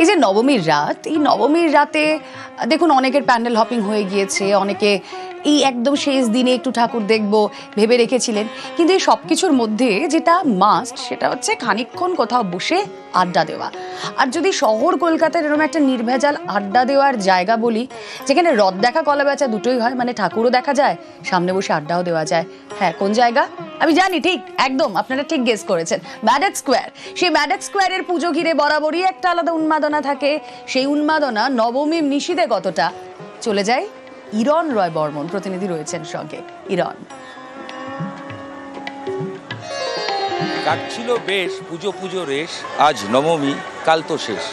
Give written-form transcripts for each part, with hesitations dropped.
এই যে নবমীর রাত, এই নবমীর রাতে দেখুন অনেকের প্যান্ডেল হপিং হয়ে গিয়েছে, অনেকে এই একদম শেষ দিনে একটু ঠাকুর দেখবো ভেবে রেখেছিলেন, কিন্তু এই সব কিছুর মধ্যে যেটা মাস্ট সেটা হচ্ছে খানিকক্ষণ কোথাও বসে আড্ডা দেওয়া। আর যদি শহর কলকাতার এরকম একটা নির্ভেজাল আড্ডা দেওয়ার জায়গা বলি, যেখানে রথ দেখা কলা বেচা দুটোই হয়, মানে ঠাকুরও দেখা যায়, সামনে বসে আড্ডাও দেওয়া যায়, হ্যাঁ কোন জায়গা আমি জানি, ঠিক একদম আপনারা ঠিক গেস করেছেন, ম্যাডক স্কোয়ার। সেই ম্যাডক স্কোয়ারের পুজো ঘিরে বরাবরই একটা আলাদা উন্মাদনা থাকে। সেই উন্মাদনা নবমীর নিশীথে কতটা, চলে যায় ইরণ রয় বর্মন, প্রতিনিধি রয়েছেন সঙ্গে। ইরণ, কাটছিল বেশ পুজো রেশ, আজ নবমী, কাল তো শেষ।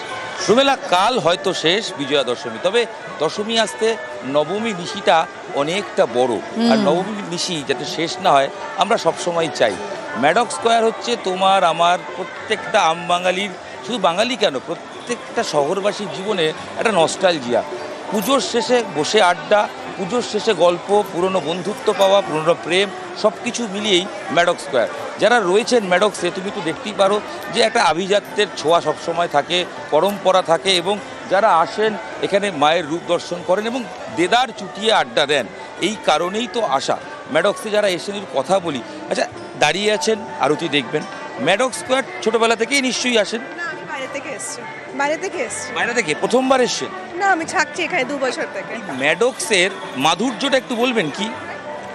রুমেলা, কাল হয়তো শেষ বিজয়া দশমী, তবে দশমী আসতে নবমী নিশিটা অনেকটা বড়। আর নবমী নিশি যাতে শেষ না হয় আমরা সবসময় চাই। ম্যাডক স্কোয়ার হচ্ছে তোমার আমার প্রত্যেকটা আম বাঙালির, শুধু বাঙালি কেন, প্রত্যেকটা শহরবাসীর জীবনে একটা নস্টালজিয়া। পুজোর শেষে বসে আড্ডা, পুজোর শেষে গল্প, পুরনো বন্ধুত্ব পাওয়া, পুরনো প্রেম, সব কিছু মিলিয়েই ম্যাডক স্কোয়ার। যারা রয়েছেন ম্যাডক্সে তুমি তো দেখতেই পারো যে একটা আভিজাত্যের ছোঁয়া সবসময় থাকে, পরম্পরা থাকে, এবং যারা আসেন এখানে মায়ের রূপ দর্শন করেন এবং দেদার চুটিয়ে আড্ডা দেন। এই কারণেই তো আসা। ম্যাডক্সে যারা এসেছেন কথা বলি, আচ্ছা দাঁড়িয়ে আছেন আরতি দেখবেন, ম্যাডক স্কোয়ার ছোটবেলা থেকেই নিশ্চয়ই আসেন? বাইরে থেকে প্রথমবার এসছেন? না, আমি থাকছি এখানে 2 বছর থেকে। ম্যাডক্সের মাধুর্যটা একটু বলবেন কি?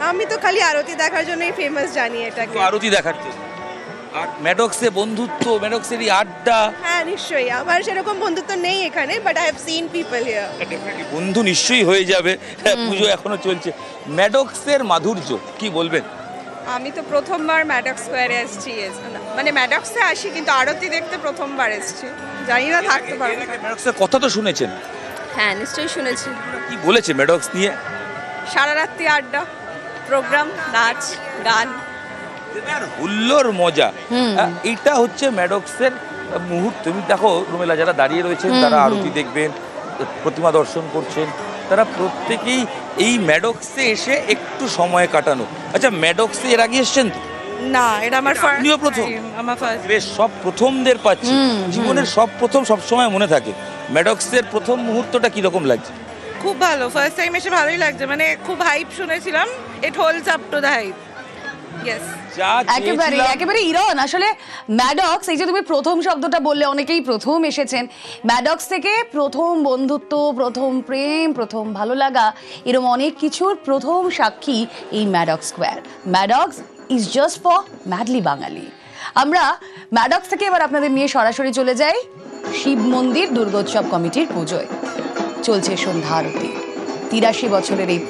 আমি তো খালি আরতি দেখার জন্যই ফেমাস জানি এটাকে। আরতি দেখার জন্য। আর ম্যাডক্সে বন্ধুত্ব, ম্যাডক্সের এই আড্ডা। হ্যাঁ নিশ্চয়ই, আমার সেরকম বন্ধুত্ব নেই এখানে, but I have seen people here. বন্ধু নিশ্চয়ই হয়ে যাবে, পুজো এখনো চলছে। ম্যাডক্সের মাধুর্য কি বলবেন? আমি তো প্রথমবার ম্যাডক স্কোয়ারে এসেছি, মানে ম্যাডক্সে আসি কিন্তু আরতি দেখতে প্রথমবার এসেছি, জানি না থাকতে পারবো। ম্যাডক্সের কথা তো শুনেছেন? হ্যাঁ নিশ্চয়ই শুনেছি। কি বলেছে ম্যাডক্স নিয়ে? সারা রাত্রি আড্ডা, প্রোগ্রাম, নাচ গান, হুল্লোর মজা, এটা হচ্ছে ম্যাডক্সের মুহূর্ত। তুমি দেখো রুমেলা, যারা দাঁড়িয়ে রয়েছেন তারা আরতি দেখবেন, প্রতিমা দর্শন করছেন, তারা প্রত্যেকেই এই ম্যাডক্সে এসে একটু সময় কাটানো। আচ্ছা ম্যাডক্সে এর আগে এসছেন তো? না, এটা আমার আপনিও প্রথম? আমার ফার্স্ট। বেশ, সব প্রথমদের পাচ্ছি, জীবনের সব প্রথম সবসময় মনে থাকে। ম্যাডক্সের প্রথম মুহূর্তটা কিরকম লাগছে? খুব ভালো, ফার্স্ট টাইম এসে ভালোই লাগছে, মানে খুব হাইপ শুনেছিলাম, it holds up to the hype. একেবারে ইরণ, আসলে ম্যাডক্স, এই যে তুমি প্রথম শব্দটা বললে, অনেকেই প্রথম এসেছেন ম্যাডক্স থেকে, প্রথম বন্ধুত্ব, প্রথম প্রেম, প্রথম ভালো লাগা, এরকম অনেক কিছুর প্রথম সাক্ষী এই Maddox Square. Maddox is just for madly Bangali. আমরা ম্যাডক্স থেকে এবার আপনাদের নিয়ে সরাসরি চলে যাই শিব মন্দির দুর্গোৎসব কমিটির পুজোয়। চলছে সন্ধ্যা আরতি। 83 বছরের এই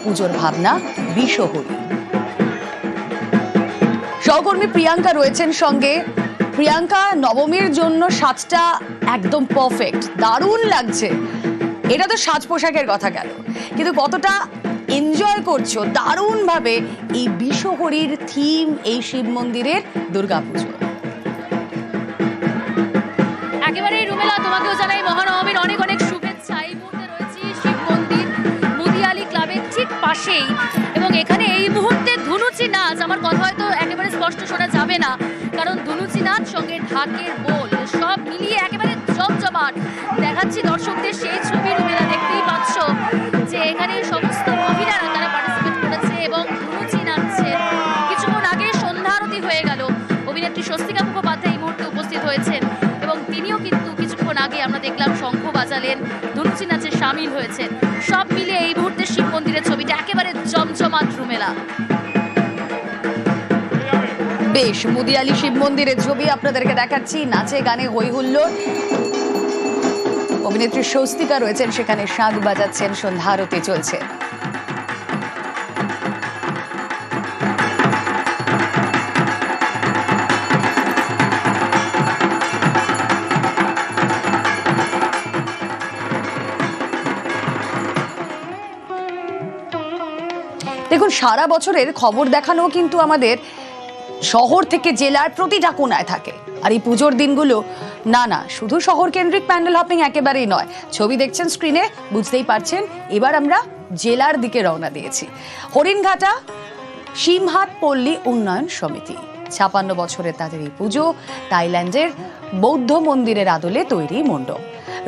পুজোর ভাবনা বিশ্বহরি। সহকর্মী প্রিয়াঙ্কা রয়েছেন সঙ্গে। প্রিয়াঙ্কা, নবমীর জন্য সাজটা একদম পারফেক্ট, দারুণ লাগছে। এটা তো সাজ পোশাকের কথা গেল, কিন্তু কতটা এনজয় করছো দারুণ ভাবে এই বিশ্বহরির থিম, এই শিব মন্দিরের দুর্গাপুজো? একেবারে রুমেলা, তোমাকেও জানাই মহানবমীর অনেক অনেক শুভেচ্ছা। এই মুহূর্তে রয়েছি শিব মন্দির মুদিয়ালি ক্লাবের ঠিক পাশেই, এবং এখানে এই মুহূর্তে ধুনুচি নাচ, আমার কথা হয়তো একেবারে স্পষ্ট শোনা যাবে না, কারণ ধুনুচি নাচ সঙ্গে ঢাকের বোল সব মিলিয়ে একেবারে জমজমাট দেখাচ্ছি দর্শকদের সেই ছবি। রুমেলা, দেখতেই পাচ্ছ যে এখানে সমস্ত মহিলারা তারা পার্টিসিপেট করেছে এবং ধুনুচি নাচছে। কিছুক্ষণ আগে সন্ধ্যা আরতি হয়ে গেল, অভিনেত্রী স্বস্তিকা মুখোপাধ্যায় এই মুহূর্তে উপস্থিত হয়েছেন এবং তিনিও কিন্তু কিছুক্ষণ আগে আমরা দেখলাম শঙ্খ বাজালেন, ধুনুচি নাচে সামিল হয়েছেন। সব মিলিয়ে এই মুহূর্তে শিব মন্দিরের ছবিটা একেবারে জমজমাট রুমেলা। বেশ, মুদিয়ালি শিব মন্দিরের ছবি আপনাদেরকে দেখাচ্ছি, নাচে গানে হই হুল্লোড়। অভিনেত্রী স্বস্তিকা রয়েছেন সেখানে, শাঁখ বাজাচ্ছেন, সন্ধ্যা আরতি চলছে। দেখুন, সারা বছরের খবর দেখানো কিন্তু আমাদের শহর থেকে জেলার প্রতিটা কোণায় থাকে, আর এই পুজোর দিনগুলো না শুধু শহর কেন্দ্রিক প্যান্ডেল হপিং একেবারেই নয়। ছবি দেখছেন স্ক্রিনে, বুঝতেই পারছেন। এবার আমরা জেলার দিকে রওনা দিয়েছি। হরিণঘাটা সিমহাট পল্লী উন্নয়ন সমিতি, 56 বছরের তাদের এই পুজো, থাইল্যান্ডের বৌদ্ধ মন্দিরের আদলে তৈরি মণ্ডপ।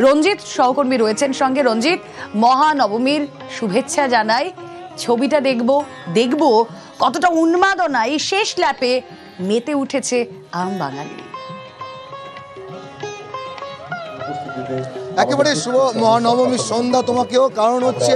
রঞ্জিত সহকর্মী রয়েছেন সঙ্গে। রঞ্জিত, মহানবমীর শুভেচ্ছা জানাই। ছবিটা দেখব কতটা উন্মাদনা এই শেষ ল্যাপে মেতে উঠেছে আম বাঙালি। একেবারে শুভ মহানবমীর সন্ধ্যা তোমাকেও, কারণ হচ্ছে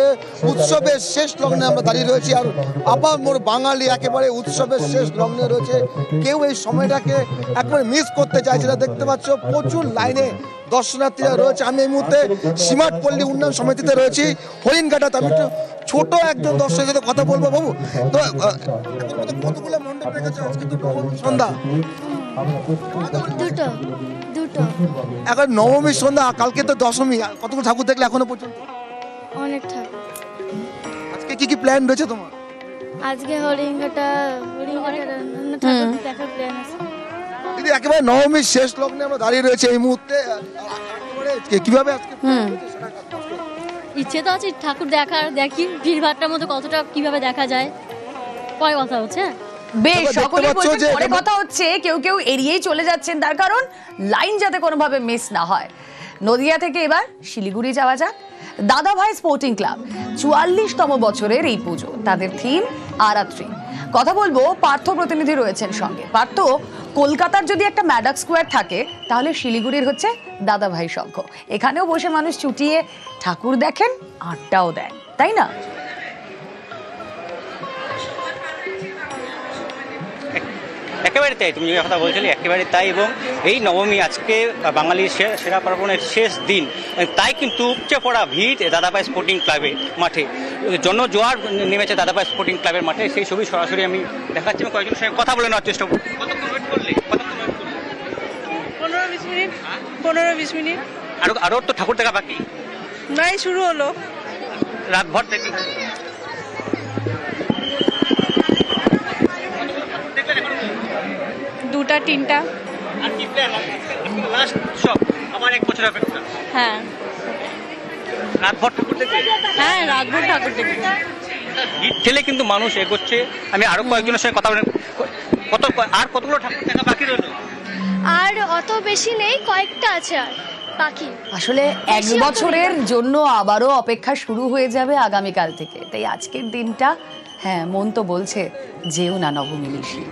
উৎসবের শেষ লগ্নে আমরা দাঁড়িয়ে রয়েছি। আর আপার মোর বাঙালি একেবারে উৎসবের শেষ লগ্নে রয়েছে, কেউ এই সময়টাকে একেবারে মিস করতে চাইছে না। দেখতে পাচ্ছ প্রচুর লাইনে দর্শনার্থীরা রয়েছে। আমি এই মুহূর্তে সীমাট পল্লী উন্নয়ন সমিতিতে রয়েছি হরিণঘাটাতে। আমি একটু ছোট একজন দর্শকের সাথে কথা বলবো। বাবু, তো কতগুলো মণ্ডপ রেখেছে আজকে তো নবমীর সন্ধ্যা? দুটো এখন নবমীর সন্ধ্যা, কালকে তো দশমী, কতগুলো ঠাকুর দেখলে এখনো পর্যন্ত? অনেক ঠাকুর। আজকে কি প্ল্যান রয়েছে তোমার? আজকে হরিণঘাটা ঠাকুর দেখার প্ল্যান আছে। দিদি, একেবারে নবমীর শেষ লগ্নে আমরা দাঁড়িয়ে রয়েছে এই মুহূর্তে। কিভাবে আজকে ইচ্ছে তো আছে ঠাকুর দেখার, দেখি ভিড়ভাট্টার মধ্যে কতটা কিভাবে দেখা যায়, পরে কথা হচ্ছে। বেশ, দেখতে সকলে পাচ্ছ বলছেন যে পরে কথা হচ্ছে, কেউ এড়িয়েই চলে যাচ্ছেন, তার কারণ লাইন যাতে কোনোভাবে মিস না হয়। নদিয়া থেকে এবার শিলিগুড়ি যাওয়া যাক। দাদাভাই স্পোর্টিং ক্লাব 44তম বছরের এই পুজো, তাদের থিম আরাত্রি। কথা বলবো, পার্থ প্রতিনিধি রয়েছেন সঙ্গে। পার্থ, কলকাতার যদি একটা ম্যাডক স্কোয়ার থাকে, তাহলে শিলিগুড়ির হচ্ছে দাদাভাই সংঘ। এখানেও বসে মানুষ চুটিয়ে ঠাকুর দেখেন, আড্ডাও দেন, তাই না? একেবারে তাই, তুমি যে কথা বলছিলে একেবারে তাই। এবং এই নবমী আজকে বাঙালির সেরা পার্বণের শেষ দিন, তাই কিন্তু উপচে পড়া ভিড় দাদাভাই স্পোর্টিং ক্লাবের মাঠে। জনজোয়ার নেমেছে দাদাভাই স্পোর্টিং ক্লাবের মাঠে। সেই ছবি সরাসরি আমি দেখাচ্ছি। আমি কয়েকজনের সঙ্গে কথা বলে নেওয়ার চেষ্টা করছি। কতক্ষণ ওয়েট করলে? 15-20 মিনিট। 15-20 মিনিট। আরও তো ঠাকুর দেখা বাকি? নাই, শুরু হলো রাতভর থেকে। দুটা তিনটা। আর কি প্ল্যান? লাস্ট সব আমার 1 বছর অপেক্ষা। হ্যাঁ রাতভর ঠাকুর দেখবে? হ্যাঁ, রাতভর ঠাকুর দেখি। ভিড় ঠেলে কিন্তু মানুষ এগোচ্ছে। আমি আরো কয়েকজনের সঙ্গে কথা বলে কতগুলো ঠাকুর দেখা বাকি রইল? আর অত বেশি নেই, কয়েকটা আছে আর বাকি। আসলে 1 বছরের জন্য আবারও অপেক্ষা শুরু হয়ে যাবে আগামীকাল থেকে। তাই আজকের দিনটা, হ্যাঁ, মন তো বলছে যেও না নবমী নিশি।